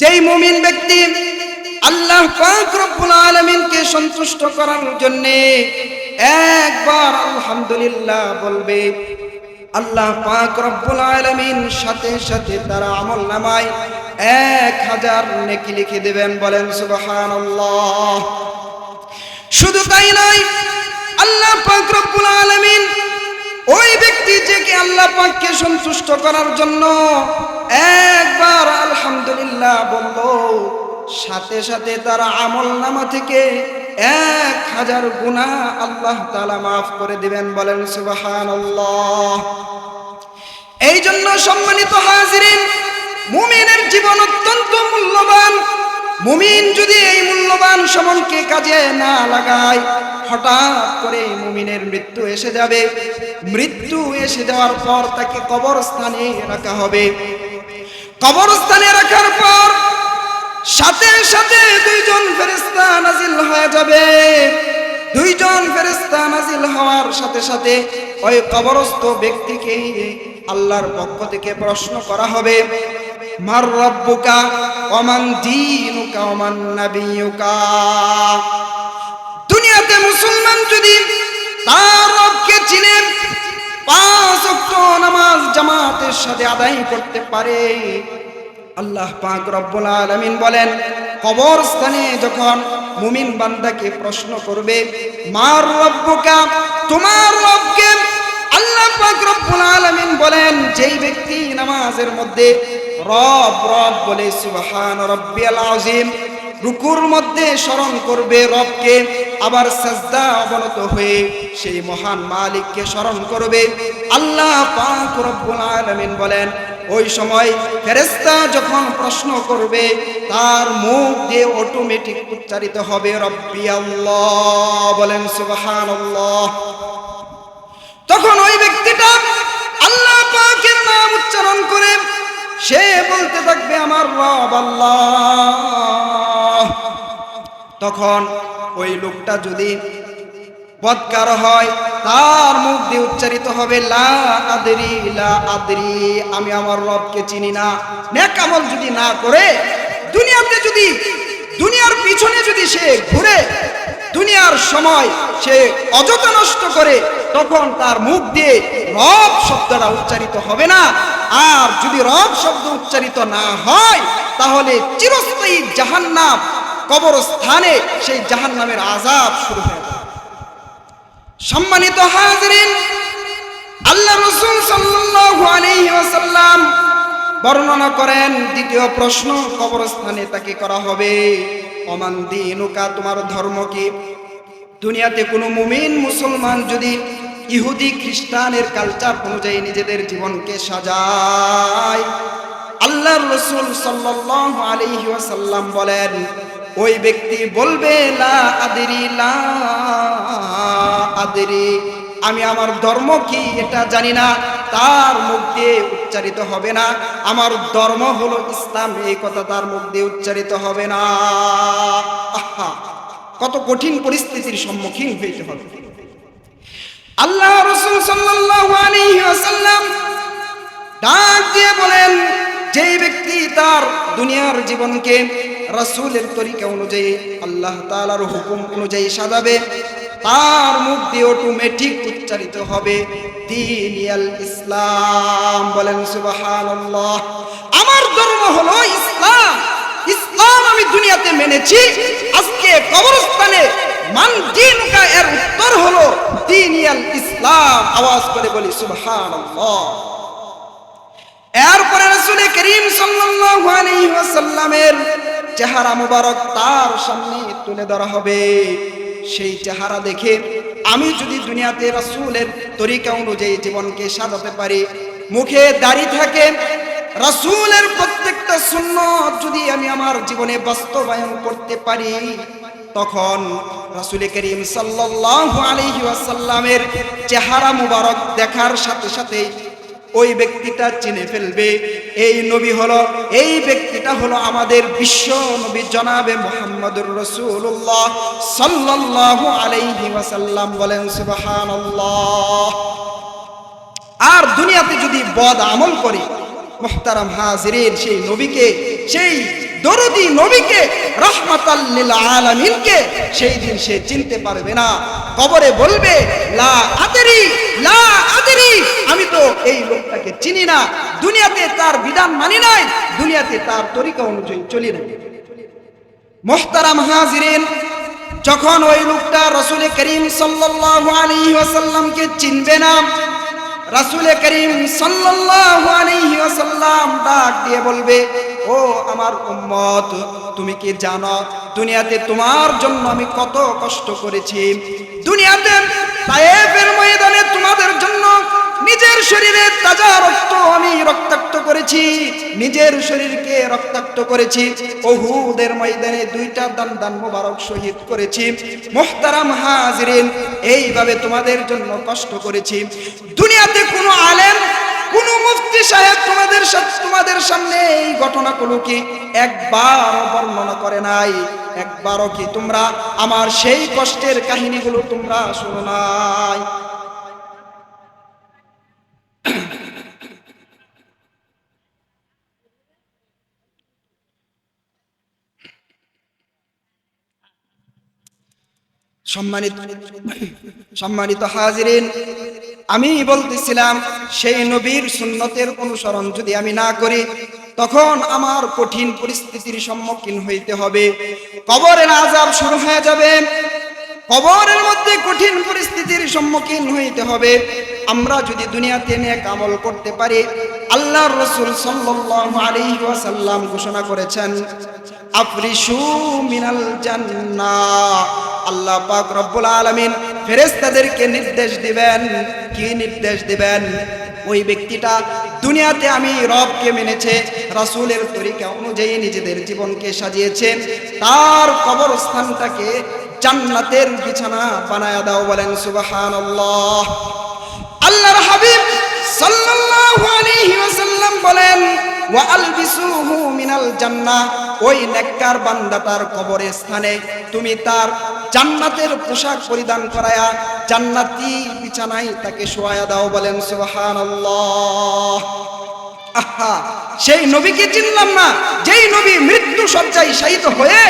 যেই মুমিন ব্যক্তি আল্লাহ পাক রব্বুল আলামিনকে সন্তুষ্ট করার জন্য একবার আলহামদুলিল্লাহ বলবে, আল্লাহ পাক রব্বুল আলামিন সাথে সাথে তার আমলনামায় 1000 নেকি লিখে দেবেন। বলেন সুবহানাল্লাহ। শুধু তাই নয়, আল্লাহ পাক রব্বুল আলামিন ওই ব্যক্তি যে কি আল্লাহ পাককে সন্তুষ্ট করার জন্য একবার আলহামদুলিল্লাহ বলল, সাথে সাথে তার আমলনামা থেকে 1000 গুনাহ আল্লাহ তাআলা মাফ করে দিবেন। বলেন সুবহানাল্লাহ। এই জন্য সম্মানিত হাজিরিন, মুমিনের জীবন অত্যন্ত মূল্যবান। মুমিন যদি এই মূল্যবান সময়কে কাজে না লাগায়, হঠাৎ করে মুমিনের মৃত্যু এসে যাবে। মৃত্যু এসে যাওয়ার পর তাকে কবরস্থানে রাখা হবে। কবরস্থানে রাখার পর সাথে সাথে 2 জন ফেরেশতা নাজিল হয়ে যাবে। 2 জন ফেরেশতা নাজিল হওয়ার সাথে সাথে ওই কবরস্থ ব্যক্তিকে আল্লাহর পক্ষ থেকে প্রশ্ন করা হবে, মার রব্বুকা ওয়া মান দীনুকা ওয়া মান নাবিয়ুকা। দুনিয়াতে মুসলমান যদি তার রবকে চিনে 5 ওয়াক্ত নামাজ জামাতের সাথে আদায় করতে পারে, আল্লাহ পাক রব্বুল আলামিন বলেন, কবরস্থানে যখন মুমিন বান্দাকে প্রশ্ন করবে, মার রব্বুকা, তোমার রবকে, আল্লাহ পাক রব্বুল আলামিন বলেন, যেই ব্যক্তি নামাজের মধ্যে রব রব বলে সুবহান রাব্বিয়াল আযীম, রুকুর মধ্যে স্মরণ করবে রবকে, আবার সাজদা অবনত হয়ে সেই মহান মালিককে স্মরণ করবে, আল্লাহ পাক রব্বুল আলামিন বলেন, ওই সময় ফেরেশতা যখন প্রশ্ন করবে, তার মুখ দিয়ে অটোমেটিক উচ্চারিত হবে রব্বি আল্লাহ। বলেন সুবহানাল্লাহ। তখন ওই ব্যক্তিটা আল্লাহ পাকের নাম উচ্চারণ করে সে বলতে থাকবে, আমার রব আল্লাহ। তখন ওই লোকটা যদি বদকার হয়, তার মুখ দিয়ে উচ্চারিত হবে লা আদরি লা আদরি, আমি আমার রবকে চিনি না। নেক আমল যদি না করে, দুনিয়াতে যদি দুনিয়ার পিছনে যদি সে ঘুরে, দুনিয়ার সময় সে অযথা নষ্ট করে, তখন তার মুখ দিয়ে রব শব্দটা উচ্চারিত হবে না। আর যদি রব শব্দ উচ্চারিত না হয়, তাহলে চিরস্থায়ী জাহান্নাম, কবরস্থানে সেই জাহান্নামের আযাব শুরু হয়। সম্মানিত হাজিরিন, আল্লাহ রাসূল সাল্লাল্লাহু আলাইহি ওয়াসাল্লাম বর্ণনা করেন, দ্বিতীয় প্রশ্ন কবরস্থানে তাকে করা হবে, ওমান দীনুকা, তোমার ধর্ম কি? দুনিয়াতে কোনো মুমিন মুসলমান যদি ইহুদি খ্রিস্টানের কালচার অনুযায়ী নিজেদের জীবনকে সাজায়, আল্লাহর রাসূল সাল্লাল্লাহু আলাইহি ওয়াসাল্লাম বলেন, ওই ব্যক্তি বলবে লা আদরি লা আদরি, আমি আমার ধর্ম কি এটা জানি না। তার মুখ দিয়ে উচ্চারিত হবে না, আমার ধর্ম হলো ইসলাম, এই কথা তার মুখ দিয়ে উচ্চারিত হবে না। আহা, কত কঠিন পরিস্থিতির সম্মুখীন হইতে হবে। আল্লাহ রাসূল সাল্লাল্লাহু আলাইহি ওয়াসাল্লাম ডাক দিয়ে বলেন, যেই ব্যক্তি তার দুনিয়ার জীবনকে রাসূলের তরিকা অনুযায়ী, আল্লাহ তাআলার হুকুম অনুযায়ী সাজাবে, তার মুখ দিয়ে অটোমেটিক উচ্চারিত হবে দীনিয়াল ইসলাম। বলেন সুবহানাল্লাহ। আমার ধর্ম হলো ইসলাম, ইসলাম আমি দুনিয়াতে মেনেছি, আজকে কবরস্থানে মান দীনুকা এর উত্তর হলো দীনিয়াল ইসলাম। আওয়াজ করে বলি সুবহানাল্লাহ। এরপরে রাসূল করিম সাল্লাল্লাহু আলাইহি ওয়াসাল্লামের চেহারা মুবারক তার সামনে তুলে ধরা হবে। সেই চেহারা দেখে আমি যদি দুনিয়াতে রাসূলের তরিকা অনুযায়ী জীবনকে সাজাতে পারি, মুখে দাড়ি থাকে, রাসূলের প্রত্যেকটা সুন্নাত যদি আমি আমার জীবনে বাস্তবায়ন করতে পারি, তখন রাসূল করিম সাল্লাল্লাহু আলাইহি ওয়াসাল্লামের চেহারা মুবারক দেখার সাথে সাথে ওই ব্যক্তিটা চিনে ফেলবে এই নবী হলো, এই ব্যক্তিটা হলো আমাদের বিশ্ব নবী জনাবে মুহাম্মদুর রাসূলুল্লাহ সাল্লাল্লাহু আলাইহি ওয়াসাল্লাম। বলেন সুবহানাল্লাহ। আর দুনিয়াতে যদি বদ আমল করি, মুহতারাম হাজিরিন, সেই নবীকে, সেই দরদি নবীকে, রাহমাতাল লিল আলামিনকে সেই দিন সে চিনতে পারবে না। কবরে বলবে লা আদরি, লা আদরি, আমি তো এই লোকটাকে চিনি না, দুনিয়াতে তার বিধান মানি নাই, দুনিয়াতে তার তরিকা অনুযায়ী চলি না। মুহতারাম হাজিরিন, যখন ওই লোকটা রাসূল করিম সাল্লাল্লাহু আলাইহি ওয়াসাল্লামকে চিনবে না, রাসূল করিম সাল্লাল্লাহু আলাইহি ওয়াসাল্লাম ডাক দিয়ে বলবে, ও আমার উম্মত, তুমি কি জানো দুনিয়াতে তোমার জন্য আমি কত কষ্ট করেছি? দুনিয়াতে তায়েফের ময়দানে তোমাদের জন্য নিজের শরীরে তাজা রক্ত আমি রক্তাক্ত করেছি, নিজের শরীরকে রক্তাক্ত করেছি। উহুদের ময়দানে দুইটা দান মোবারক শহীদ করেছি। মুহতারাম হাজিরিন, এইভাবে তোমাদের জন্য কষ্ট করেছি। দুনিয়াতে কোনো আলেম, কোন মুফতি সাহেব তোমাদের সামনে এই ঘটনাগুলো কি একবার বর্ণনা করে নাই? একবারও কি তোমরা আমার সেই কষ্টের কাহিনীগুলো তোমরা শুনো নাই? সম্মানিত হাজিরিন, আমি বলতেছিলাম সেই নবীর সুন্নতের অনুসরণ যদি আমি না করি, তখন আমার কঠিন পরিস্থিতির সম্মুখীন হইতে হবে। কবরের আযাব শুরু হয়ে যাবে, কবরের মধ্যে কঠিন পরিস্থিতির সম্মুখীন হইতে হবে। আমরা যদি দুনিয়াতে নেক আমল করতে পারি, আল্লাহর রাসূল সাল্লাল্লাহু আলাইহি ওয়াসাল্লাম ঘোষণা করেছেন, আফরিশু মিনাল জান্নাহ। আল্লাহ পাক রব্বুল আলামিন ফেরেশতাদেরকে নির্দেশ দিবেন। কি নির্দেশ দিবেন? ওই ব্যক্তিটা দুনিয়াতে আমি রবকে মেনেছে, রাসূলের তরিকা অনুযায়ী নিজেদের জীবনকে সাজিয়েছে, তার কবরস্থানটাকে জান্নাতের বিছানা বানায়া দাও। বলেন সুবহানাল্লাহ। আল্লাহর হাবিব সাল্লাল্লাহু আলাইহি ওয়াসাল্লাম বলেন, ওয়া আলবিসুহু মিনাল জান্নাহ। ওই নেককার বান্দাটার কবরের স্থানে তুমি তার জান্নাতের পোশাক পরিধান করায়া জান্নাতি বিছানায় তাকে শোয়ায়া দাও। বলেন সুবহানাল্লাহ। আহা, সেই নবীকে চিনলাম না, যেই নবী মৃত্যু শয্যায় শায়িত হয়ে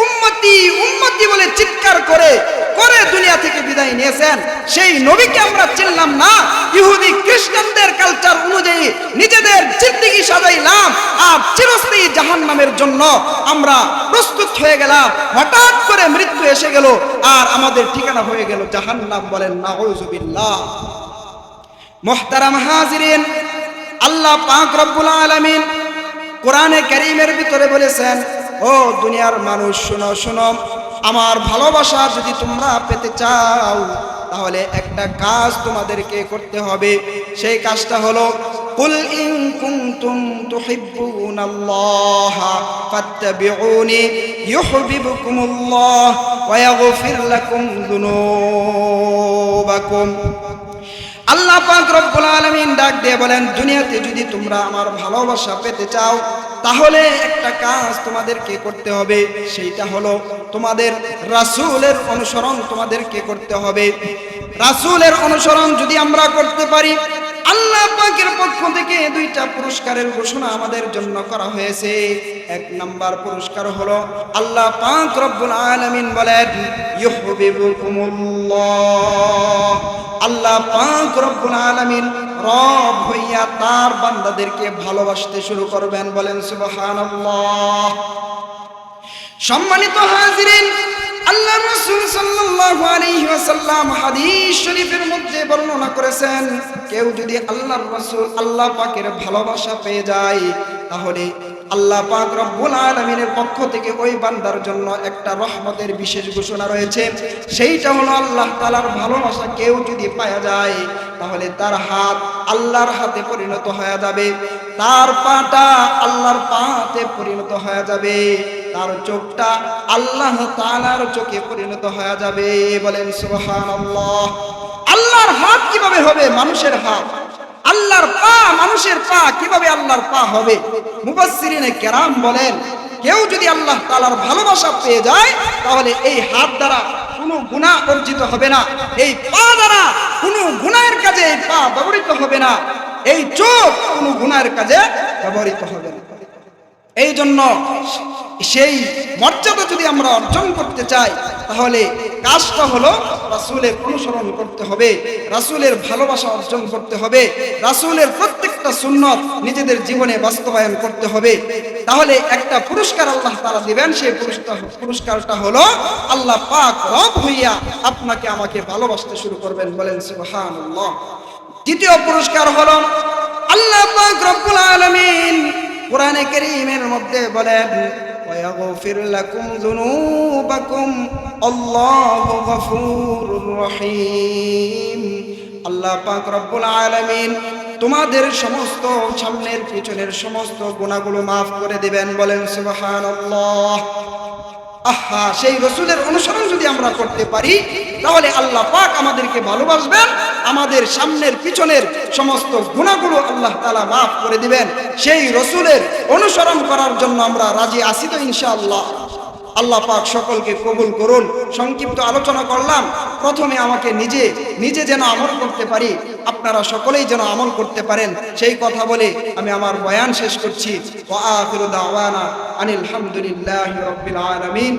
উম্মতি উম্মতি বলে চিৎকার করে করে দুনিয়া থেকে বিদায় নিয়েছেন, সেই নবীকে আমরা চিনলাম না। ইহুদি খ্রিস্টানদের কালচার অনুযায়ী নিজেদের জিন্দেগি সাজাইলাম আর চিরস্থায়ী জাহান্নামের জন্য আমরা প্রস্তুত হয়ে গেলাম। হঠাৎ করে মৃত্যু এসে গেল আর আমাদের ঠিকানা হয়ে গেল জাহান্নাম। বলেন নাউযুবিল্লাহ। মুহতারাম হাজিরিন, আল্লাহ পাক রব্বুল আলামিন কোরআনে কারীমের ভিতরে বলেছেন, ও দুনিয়ার মানুষ শোনো শোনো, আমার ভালোবাসা যদি তোমরা পেতে চাও তাহলে একটা কাজ তোমাদেরকে করতে হবে। সেই কাজটা হলো, কুল ইন কুনতুম তুহিব্বুনাল্লাহ ফাত্তাবিউনি ইউহিব্বুকুমুল্লাহ ওয়া ইয়াগফির লাকুম যুনুবাকুম। আল্লাহ পাক রব্বুল আলামিন ডাক দিয়ে বলেন, দুনিয়াতে যদি তোমরা আমার ভালোবাসা পেতে চাও তাহলে একটা কাজ তোমাদেরকে করতে হবে। সেইটা হলো তোমাদের রাসূলের অনুসরণ তোমাদেরকে করতে হবে। রাসূলের অনুসরণ যদি আমরা করতে পারি, আল্লাহ পাকের পক্ষ থেকে দুইটা পুরস্কারের ঘোষণা আমাদের জন্য করা হয়েছে। এক নাম্বার পুরস্কার হলো, আল্লাহ পাক রব্বুল আলামিন বলেন, ইউহিব্বুকুমুল্লাহ। আল্লাহ পাক রব্বুল আলামিন রব হইয়া তার বান্দাদেরকে ভালোবাসতে শুরু করবেন। বলেন সুবহানাল্লাহ। সম্মানিত হাজিরিন, আল্লাহ রাসূল সাল্লাল্লাহু আলাইহি ওয়াসাল্লাম হাদিস শরীফের মধ্যে বর্ণনা করেছেন, কেউ যদি আল্লাহর রাসূল আল্লাহ পাকের ভালোবাসা পেয়ে যায় তাহলে আল্লাহ পাক রব্বুল আলামিনের পক্ষ থেকে ওই বান্দার জন্য একটা রহমতের বিশেষ ঘোষণা রয়েছে। সেইটা হলো, আল্লাহ তাআলার ভালোবাসা কেউ যদি পাওয়া যায় তাহলে তার হাত আল্লাহর হাতে পরিণত হয়ে যাবে, তার পাটা আল্লাহর পাতে পরিণত হয়ে যাবে, তার চোখটা আল্লাহ তাআলার চোখে পরিণত হয়ে যাবে। বলেন সুবহানাল্লাহ। আল্লাহর হাত কিভাবে হবে? মানুষের হাত। আল্লাহর পা মানুষের পা কিভাবে আল্লাহর পা হবে? মুফাসসিরিনে কেরাম বলেন, কেউ যদি আল্লাহ তাআলার ভালোবাসা পেয়ে যায় তাহলে এই হাত দ্বারা কোনো গুনাহ অর্জিত হবে না, এই পা দ্বারা কোনো গুনাহের কাজে এই পা ব্যবহৃত হবে না, এই চোখ কোনো গুনাহের কাজে ব্যবহৃত হবে না। এই জন্য সেই মর্যাদা যদি আমরা অর্জন করতে চাই, তাহলে কাজটা হলো রাসূলের অনুসরণ করতে হবে, রাসূলের ভালোবাসা অর্জন করতে হবে, রাসূলের প্রত্যেকটা সুন্নত নিজেদের জীবনে বাস্তবায়ন করতে হবে। তাহলে একটা পুরস্কার আল্লাহ তাআলা দিবেন, সেই পুরস্কারটা হলো আল্লাহ পাক রব হইয়া আপনাকে আমাকে ভালোবাসতে শুরু করবেন। বলেন সুবহানাল্লাহ। দ্বিতীয় পুরস্কার হলো আল্লাহ পাক রব্বুল আলামিন কোরআনে কারীমের মধ্যে বলেন, ওয়ায়াগফির লাকুম যুনুবাকুম আল্লাহু গফুরুর রহিম। আল্লাহ পাক রব্বুল আলামিন তোমাদের সমস্ত সামনের পিছনের সমস্ত গুনাহগুলো maaf করে দিবেন। বলেন সুবহানাল্লাহ। আহা, সেই রাসূলের অনুসরণ যদি আমরা করতে পারি, তাহলে আল্লাহ পাক আমাদেরকে ভালোবাসবেন, আমাদের সামনের পিছনের সমস্ত গুনাহগুলো আল্লাহ তাআলা maaf করে দিবেন। সেই রাসূলের অনুসরণ করার জন্য আমরা রাজি আছি তো ইনশাআল্লাহ? আল্লাহ পাক সকলকে কবুল করুন। সংক্ষিপ্ত আলোচনা করলাম, প্রথমে আমাকে নিজে যেন আমল করতে পারি, আপনারা সকলেই যেন আমল করতে পারেন, সেই কথা বলে আমি আমার বয়ান শেষ করছি। ওয়া আখিরু দাওয়ানা আনিল হামদুলিল্লাহি রাব্বিল আলামিন।